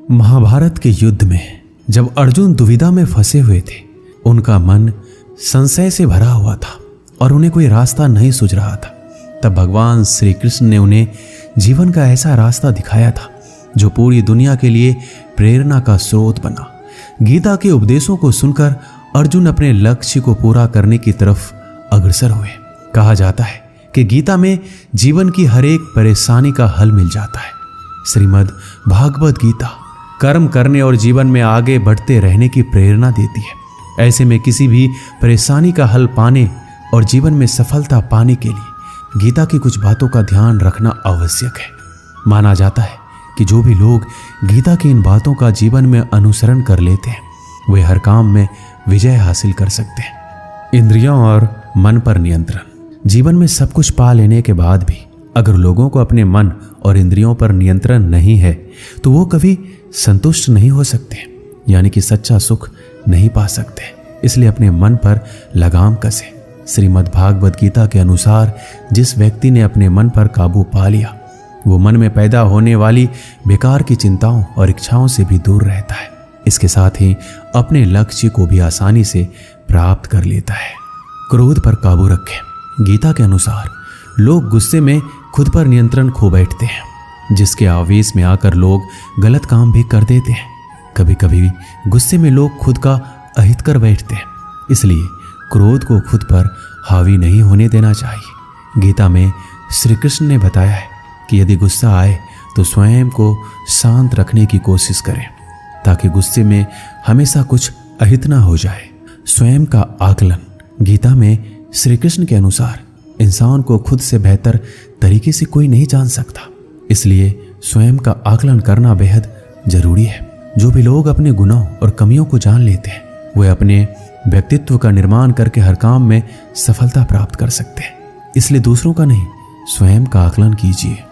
महाभारत के युद्ध में जब अर्जुन दुविधा में फंसे हुए थे, उनका मन संशय से भरा हुआ था और उन्हें कोई रास्ता नहीं सूझ रहा था, तब भगवान श्री कृष्ण ने उन्हें जीवन का ऐसा रास्ता दिखाया था जो पूरी दुनिया के लिए प्रेरणा का स्रोत बना। गीता के उपदेशों को सुनकर अर्जुन अपने लक्ष्य को पूरा करने की तरफ अग्रसर हुए। कहा जाता है कि गीता में जीवन की हर एक परेशानी का हल मिल जाता है। श्रीमद् भागवत गीता कर्म करने और जीवन में आगे बढ़ते रहने की प्रेरणा देती है। ऐसे में किसी भी परेशानी का हल पाने और जीवन में सफलता पाने के लिए गीता की कुछ बातों का ध्यान रखना आवश्यक है। माना जाता है कि जो भी लोग गीता की इन बातों का जीवन में अनुसरण कर लेते हैं, वे हर काम में विजय हासिल कर सकते हैं। इंद्रियों और मन पर नियंत्रण। जीवन में सब कुछ पा लेने के बाद भी अगर लोगों को अपने मन और इंद्रियों पर नियंत्रण नहीं है तो वो कभी संतुष्ट नहीं हो सकते, यानी कि सच्चा सुख नहीं पा सकते। इसलिए अपने मन पर लगाम कसे। श्रीमद् भागवत गीता के अनुसार जिस व्यक्ति ने अपने मन पर काबू पा लिया, वो मन में पैदा होने वाली बेकार की चिंताओं और इच्छाओं से भी दूर रहता है। इसके साथ ही अपने लक्ष्य को भी आसानी से प्राप्त कर लेता है। क्रोध पर काबू रखें। गीता के अनुसार लोग गुस्से में खुद पर नियंत्रण खो बैठते हैं, जिसके आवेश में आकर लोग गलत काम भी कर देते हैं। कभी कभी गुस्से में लोग खुद का अहित कर बैठते हैं, इसलिए क्रोध को खुद पर हावी नहीं होने देना चाहिए। गीता में श्री कृष्ण ने बताया है कि यदि गुस्सा आए तो स्वयं को शांत रखने की कोशिश करें, ताकि गुस्से में हमेशा कुछ अहित ना हो जाए। स्वयं का आकलन। गीता में श्री कृष्ण के अनुसार इंसान को खुद से बेहतर तरीके से कोई नहीं जान सकता, इसलिए स्वयं का आकलन करना बेहद जरूरी है। जो भी लोग अपने गुनाहों और कमियों को जान लेते हैं, वे अपने व्यक्तित्व का निर्माण करके हर काम में सफलता प्राप्त कर सकते हैं। इसलिए दूसरों का नहीं, स्वयं का आकलन कीजिए।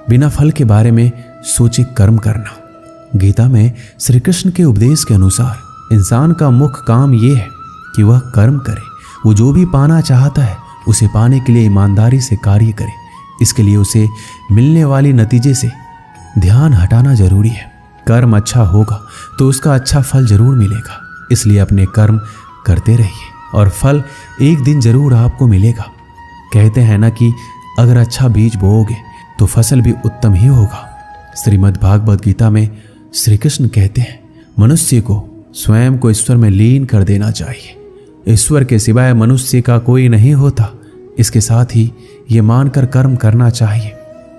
बिना फल के बारे में सोचे कर्म करना। गीता में श्री कृष्ण के उपदेश के अनुसार इंसान का मुख्य काम यह है कि वह कर्म करे। वो जो भी पाना चाहता है उसे पाने के लिए ईमानदारी से कार्य करे। इसके लिए उसे मिलने वाली नतीजे से ध्यान हटाना जरूरी है। कर्म अच्छा होगा तो उसका अच्छा फल जरूर मिलेगा, इसलिए अपने कर्म करते रहिए और फल एक दिन जरूर आपको मिलेगा। कहते हैं ना कि अगर अच्छा बीज बोओगे तो फसल भी उत्तम ही होगा। श्रीमद् भागवत गीता में श्री कृष्ण कहते हैं, मनुष्य को स्वयं को ईश्वर में लीन कर देना चाहिए। ईश्वर के सिवाय मनुष्य का कोई नहीं होता। इसके साथ ही ये मानकर कर्म करना चाहिए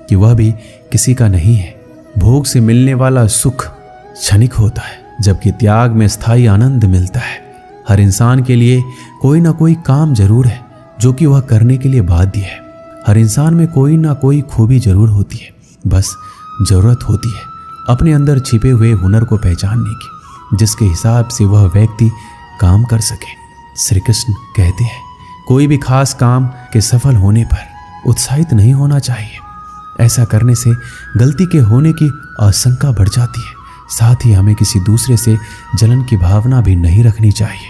कि वह भी किसी का नहीं है। भोग से मिलने वाला सुख क्षणिक होता है, जबकि त्याग में स्थायी आनंद मिलता है। हर इंसान के लिए कोई ना कोई काम जरूर है जो कि वह करने के लिए बाध्य है। हर इंसान में कोई ना कोई खूबी जरूर होती है, बस जरूरत होती है अपने अंदर छिपे हुए हुनर को पहचानने की, जिसके हिसाब से वह व्यक्ति काम कर सके। श्री कृष्ण कहते हैं, कोई भी खास काम के सफल होने पर उत्साहित नहीं होना चाहिए। ऐसा करने से गलती के होने की आशंका बढ़ जाती है। साथ ही हमें किसी दूसरे से जलन की भावना भी नहीं रखनी चाहिए।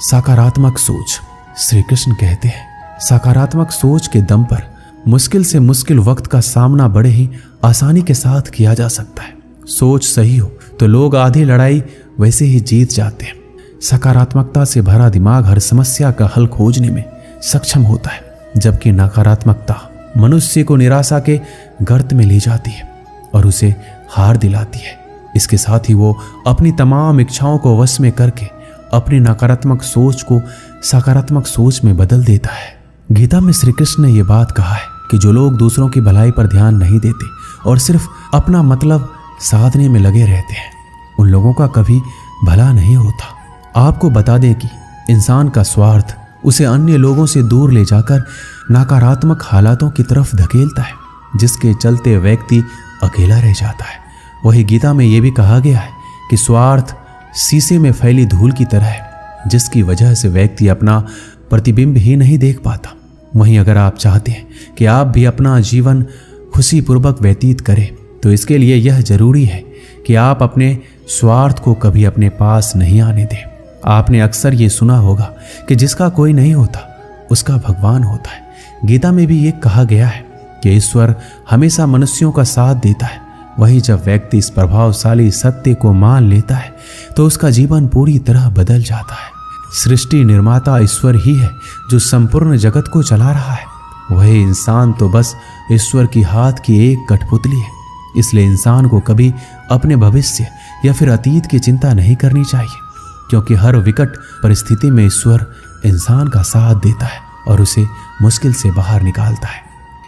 सकारात्मक सोच। श्री कृष्ण कहते हैं, सकारात्मक सोच के दम पर मुश्किल से मुश्किल वक्त का सामना बड़े ही आसानी के साथ किया जा सकता है। सोच सही हो तो लोग आधी लड़ाई वैसे ही जीत जाते हैं। सकारात्मकता से भरा दिमाग हर समस्या का हल खोजने में सक्षम होता है, जबकि नकारात्मकता मनुष्य को निराशा के गर्त में ले जाती है और उसे हार दिलाती है। इसके साथ ही वो अपनी तमाम इच्छाओं को वश में करके अपनी नकारात्मक सोच को सकारात्मक सोच में बदल देता है। गीता में श्री कृष्ण ने यह बात कहा है कि जो लोग दूसरों की भलाई पर ध्यान नहीं देते और सिर्फ अपना मतलब साधने में लगे रहते हैं, उन लोगों का कभी भला नहीं होता। आपको बता दें कि इंसान का स्वार्थ उसे अन्य लोगों से दूर ले जाकर नकारात्मक हालातों की तरफ धकेलता है, जिसके चलते व्यक्ति अकेला रह जाता है। वही गीता में यह भी कहा गया है कि स्वार्थ शीशे में फैली धूल की तरह है, जिसकी वजह से व्यक्ति अपना प्रतिबिंब ही नहीं देख पाता। वहीं अगर आप चाहते हैं कि आप भी अपना जीवन खुशीपूर्वक व्यतीत करें, तो इसके लिए यह जरूरी है कि आप अपने स्वार्थ को कभी अपने पास नहीं आने दें। आपने अक्सर ये सुना होगा कि जिसका कोई नहीं होता उसका भगवान होता है। गीता में भी ये कहा गया है कि ईश्वर हमेशा मनुष्यों का साथ देता है, वही जब व्यक्ति इस प्रभावशाली सत्य को मान लेता है तो उसका जीवन पूरी तरह बदल जाता है। सृष्टि निर्माता ईश्वर ही है जो संपूर्ण जगत को चला रहा है। वही इंसान तो बस ईश्वर की हाथ की एक कठपुतली है। इसलिए इंसान को कभी अपने भविष्य या फिर अतीत की चिंता नहीं करनी चाहिए, क्योंकि हर विकट परिस्थिति में ईश्वर इंसान का साथ देता है और उसे मुश्किल से बाहर निकालता है।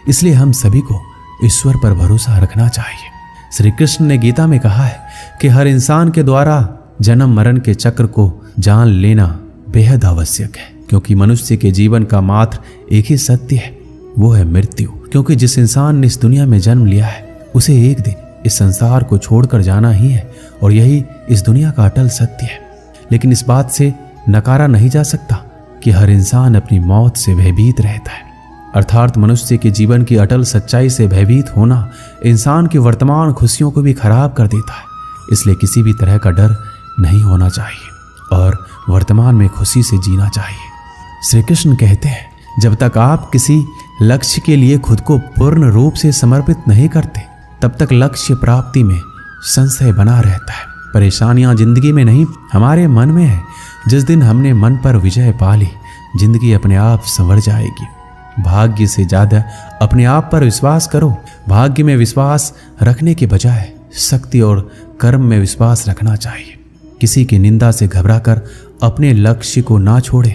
इसलिए हम सभी को ईश्वर पर भरोसा रखना चाहिए। श्री कृष्ण ने गीता में कहा है कि हर इंसान के द्वारा जन्म मरण के चक्र को जान लेना बेहद आवश्यक है, क्योंकि मनुष्य के जीवन का मात्र एक ही सत्य है, वो है मृत्यु। क्योंकि जिस इंसान ने इस दुनिया में जन्म लिया है उसे एक दिन इस संसार को छोड़कर जाना ही है और यही इस दुनिया का अटल सत्य है। लेकिन इस बात से नकारा नहीं जा सकता कि हर इंसान अपनी मौत से भयभीत रहता है। अर्थात मनुष्य के जीवन की अटल सच्चाई से भयभीत होना इंसान की वर्तमान खुशियों को भी खराब कर देता है। इसलिए किसी भी तरह का डर नहीं होना चाहिए और वर्तमान में खुशी से जीना चाहिए। श्री कृष्ण कहते हैं, जब तक आप किसी लक्ष्य के लिए खुद को पूर्ण रूप से समर्पित नहीं करते तब तक लक्ष्य प्राप्ति में संशय बना रहता है। परेशानियां जिंदगी में नहीं, हमारे मन में है। जिस दिन हमने मन पर विजय पा ली, जिंदगी अपने आप संवर जाएगी। भाग्य से ज्यादा अपने आप पर विश्वास करो। भाग्य में विश्वास रखने के बजाय शक्ति और कर्म में विश्वास रखना चाहिए। किसी की निंदा से घबराकर अपने लक्ष्य को ना छोड़े,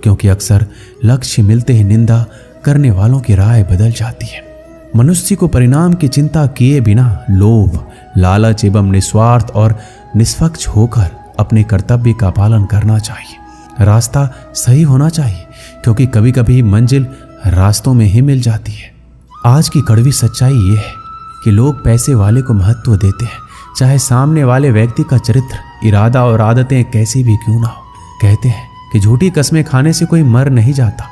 क्योंकि अक्सर लक्ष्य मिलते ही निंदा करने वालों की राय बदल जाती है। मनुष्य को परिणाम की चिंता किए बिना लोभ, लालच एवं निस्वार्थ और निष्पक्ष होकर अपने कर्तव्य का पालन करना चाहिए। रास्ता सही होना चाहिए, क्योंकि कभी कभी मंजिल रास्तों में ही मिल जाती है। आज की कड़वी सच्चाई ये है कि लोग पैसे वाले को महत्व देते हैं, चाहे सामने वाले व्यक्ति का चरित्र, इरादा और आदतें कैसी भी क्यों ना हो। कहते हैं कि झूठी कस्में खाने से कोई मर नहीं जाता,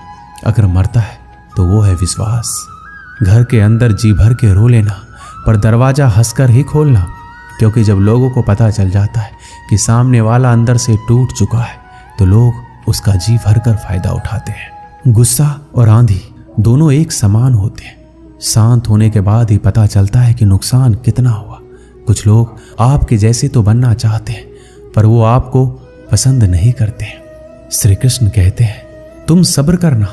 अगर मरता है तो वो है विश्वास। घर के अंदर जी भर के रो लेना, पर दरवाजा हंसकर ही खोलना, क्योंकि जब लोगों को पता चल जाता है कि सामने वाला अंदर से टूट चुका है तो लोग उसका जी भरकर फायदा उठाते हैं। गुस्सा और आंधी दोनों एक समान होते हैं। शांत होने के बाद ही पता चलता है कि नुकसान कितना हुआ। कुछ लोग आपके जैसे तो बनना चाहते हैं, पर वो आपको पसंद नहीं करते हैं। श्री कृष्ण कहते हैं, तुम सब्र करना।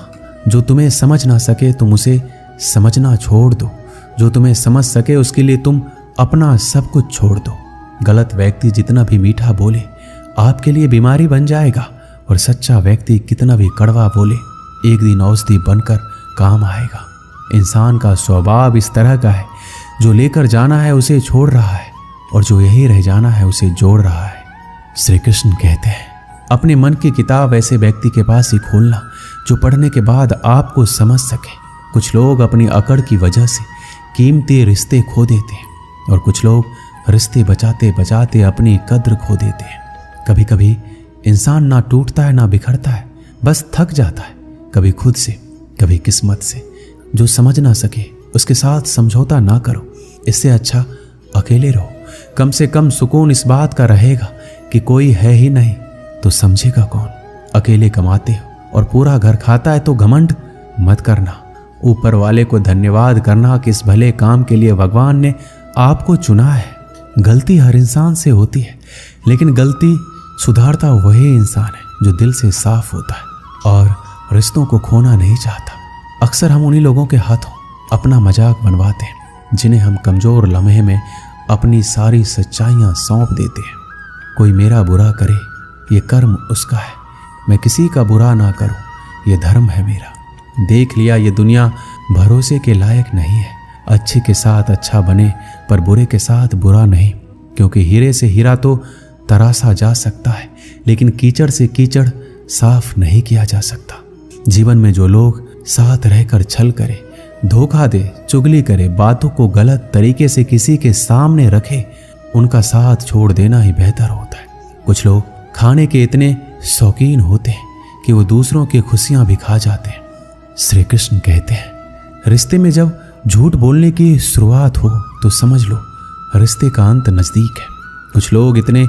जो तुम्हें समझ ना सके तुम उसे समझना छोड़ दो। जो तुम्हें समझ सके उसके लिए तुम अपना सब कुछ छोड़ दो। गलत व्यक्ति जितना भी मीठा बोले आपके लिए बीमारी बन जाएगा, और सच्चा व्यक्ति कितना भी कड़वा बोले एक दिन औषधि बनकर काम आएगा। इंसान का स्वभाव इस तरह का है, जो लेकर जाना है उसे छोड़ रहा है और जो यही रह जाना है उसे जोड़ रहा है। श्री कृष्ण कहते हैं, अपने मन की किताब ऐसे व्यक्ति के पास ही खोलना जो पढ़ने के बाद आपको समझ सके। कुछ लोग अपनी अकड़ की वजह से कीमती रिश्ते खो देते हैं, और कुछ लोग रिश्ते बचाते बचाते अपनी कद्र खो देते हैं। कभी कभी इंसान ना टूटता है ना बिखरता है, बस थक जाता है, कभी खुद से कभी किस्मत से। जो समझ ना सके उसके साथ समझौता ना करो, इससे अच्छा अकेले रहो। कम से कम सुकून इस बात का रहेगा कि कोई है ही नहीं तो समझेगा कौन। अकेले कमाते हो और पूरा घर खाता है तो घमंड मत करना। ऊपर वाले को धन्यवाद करना कि इस भले काम के लिए भगवान ने आपको चुना है। गलती हर इंसान से होती है, लेकिन गलती सुधारता वही इंसान है जो दिल से साफ होता है और रिश्तों को खोना नहीं चाहता। अक्सर हम उन्हीं लोगों के हाथों अपना मजाक बनवाते हैं जिन्हें हम कमजोर लम्हे में अपनी सारी सच्चाइयाँ सौंप देते हैं। कोई मेरा बुरा करे ये कर्म उसका है, मैं किसी का बुरा ना करूं ये धर्म है मेरा। देख लिया ये दुनिया भरोसे के लायक नहीं है। अच्छे के साथ अच्छा बने पर बुरे के साथ बुरा नहीं, क्योंकि हीरे से हीरा तो तराशा जा सकता है, लेकिन कीचड़ से कीचड़ साफ नहीं किया जा सकता। जीवन में जो लोग साथ रहकर छल करे, धोखा दे, चुगली करे, बातों को गलत तरीके से किसी के सामने रखे, उनका साथ छोड़ देना ही बेहतर होता है। कुछ लोग खाने के इतने शौकीन होते हैं कि वो दूसरों की खुशियां भी खा जाते हैं। श्री कृष्ण कहते हैं, रिश्ते में जब झूठ बोलने की शुरुआत हो तो समझ लो रिश्ते का अंत नजदीक है। कुछ लोग इतने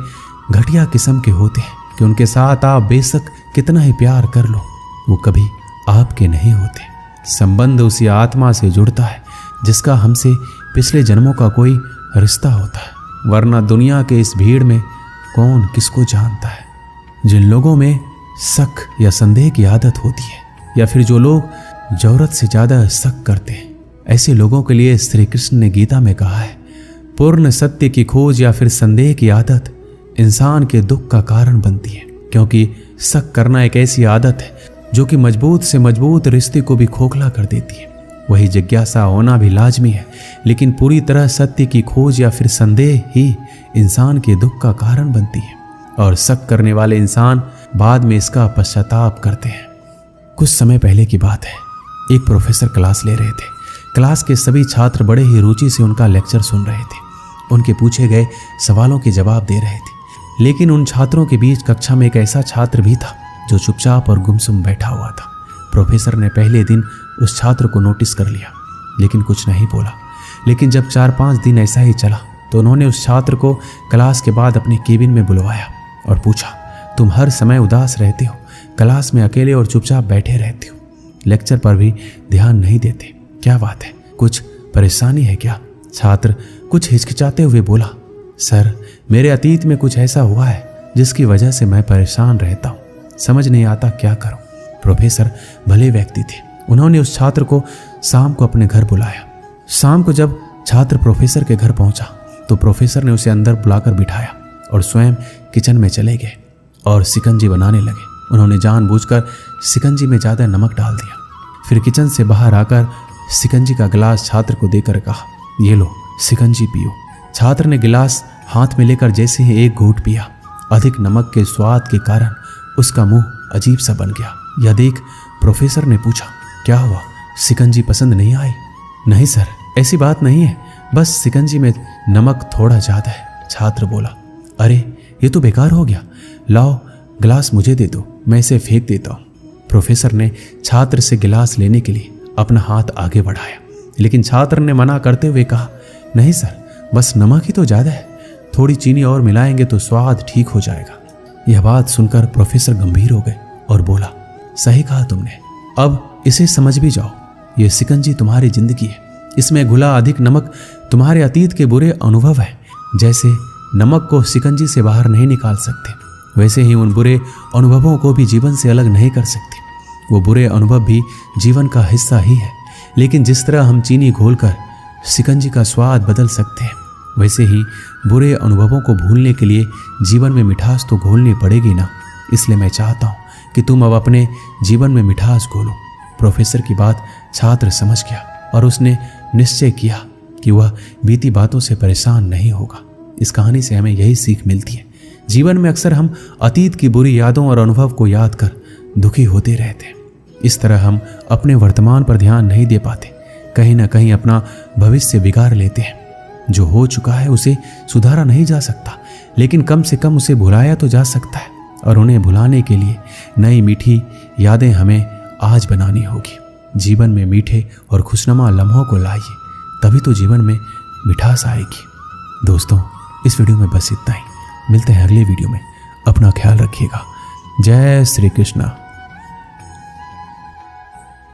घटिया किस्म के होते हैं कि उनके साथ आप बेशक कितना ही प्यार कर लो वो कभी आपके नहीं होते। संबंध उसी आत्मा से जुड़ता है जिसका हमसे पिछले जन्मों का कोई रिश्ता होता है, वरना दुनिया के इस भीड़ में कौन किसको जानता है। जिन लोगों में शक या संदेह की आदत होती है, या फिर जो लोग जरूरत से ज्यादा शक करते हैं, ऐसे लोगों के लिए श्री कृष्ण ने गीता में कहा है, पूर्ण सत्य की खोज या फिर संदेह की आदत इंसान के दुख का कारण बनती है, क्योंकि शक करना एक ऐसी आदत है जो कि मजबूत से मजबूत रिश्ते को भी खोखला कर देती है। वही जिज्ञासा होना भी लाजमी है, लेकिन पूरी तरह सत्य की खोज या फिर संदेह ही इंसान के दुख का कारण बनती है, और शक करने वाले इंसान बाद में इसका पश्चाताप करते हैं। कुछ समय पहले की बात है, एक प्रोफेसर क्लास ले रहे थे। क्लास के सभी छात्र बड़े ही रुचि से उनका लेक्चर सुन रहे थे, उनके पूछे गए सवालों के जवाब दे रहे थे। लेकिन उन छात्रों के बीच कक्षा में एक ऐसा छात्र भी था जो चुपचाप और गुमसुम बैठा हुआ था। प्रोफेसर ने पहले दिन उस छात्र को नोटिस कर लिया, लेकिन कुछ नहीं बोला। लेकिन जब 4-5 दिन ऐसा ही चला तो उन्होंने उस छात्र को क्लास के बाद अपने केबिन में बुलवाया और पूछा, तुम हर समय उदास रहते हो, क्लास में अकेले और चुपचाप बैठे रहते हो, लेक्चर पर भी ध्यान नहीं देते, क्या बात है, कुछ परेशानी है क्या? छात्र कुछ हिचकिचाते हुए बोला, सर मेरे अतीत में कुछ ऐसा हुआ है जिसकी वजह से मैं परेशान रहता हूँ, समझ नहीं आता क्या करूँ। प्रोफेसर भले व्यक्ति थे, उन्होंने उस छात्र को शाम को अपने घर बुलाया। शाम को जब छात्र प्रोफेसर के घर पहुंचा तो प्रोफेसर ने उसे अंदर बुलाकर बिठाया और स्वयं किचन में चले गए और शिकंजी बनाने लगे। उन्होंने जानबूझकर शिकंजी में ज़्यादा नमक डाल दिया। फिर किचन से बाहर आकर शिकंजी का गिलास छात्र को देकर कहा, ये लो शिकंजी पियो। छात्र ने गिलास हाथ में लेकर जैसे ही एक घूंट पिया, अधिक नमक के स्वाद के कारण उसका मुंह अजीब सा बन गया। यह देख प्रोफेसर ने पूछा, क्या हुआ, शिकंजी पसंद नहीं आई? नहीं सर, ऐसी बात नहीं है, बस शिकंजी में नमक थोड़ा ज़्यादा है। छात्र बोला, अरे ये तो बेकार हो गया, लाओ गिलास मुझे दे दो, मैं इसे फेंक देता हूँ। प्रोफेसर ने छात्र से गिलास लेने के लिए अपना हाथ आगे बढ़ाया, लेकिन छात्र ने मना करते हुए कहा, नहीं सर, बस नमक ही तो ज़्यादा है, थोड़ी चीनी और मिलाएंगे तो स्वाद ठीक हो जाएगा। यह बात सुनकर प्रोफेसर गंभीर हो गए और बोला, सही कहा तुमने, अब इसे समझ भी जाओ, ये शिकंजी तुम्हारी जिंदगी है, इसमें घुला अधिक नमक तुम्हारे अतीत के बुरे अनुभव है। जैसे नमक को शिकंजी से बाहर नहीं निकाल सकते, वैसे ही उन बुरे अनुभवों को भी जीवन से अलग नहीं कर सकते। वो बुरे अनुभव भी जीवन का हिस्सा ही है, लेकिन जिस तरह हम चीनी घोलकर शिकंजी का स्वाद बदल सकते हैं, वैसे ही बुरे अनुभवों को भूलने के लिए जीवन में मिठास तो घोलनी पड़ेगी ना। इसलिए मैं चाहता हूँ कि तुम अब अपने जीवन में मिठास घोलो। प्रोफेसर की बात छात्र समझ गया और उसने निश्चय किया कि वह बीती बातों से परेशान नहीं होगा। इस कहानी से हमें यही सीख मिलती है, जीवन में अक्सर हम अतीत की बुरी यादों और अनुभव को याद कर दुखी होते रहते हैं। इस तरह हम अपने वर्तमान पर ध्यान नहीं दे पाते, कहीं ना कहीं अपना भविष्य बिगाड़ लेते हैं। जो हो चुका है उसे सुधारा नहीं जा सकता, लेकिन कम से कम उसे भुलाया तो जा सकता है, और उन्हें भुलाने के लिए नई मीठी यादें हमें आज बनानी होगी। जीवन में मीठे और खुशनुमा लम्हों को लाइए, तभी तो जीवन में मिठास आएगी। दोस्तों, इस वीडियो में बस इतना ही, मिलते हैं अगले वीडियो में। अपना ख्याल रखिएगा। जय श्री कृष्णा।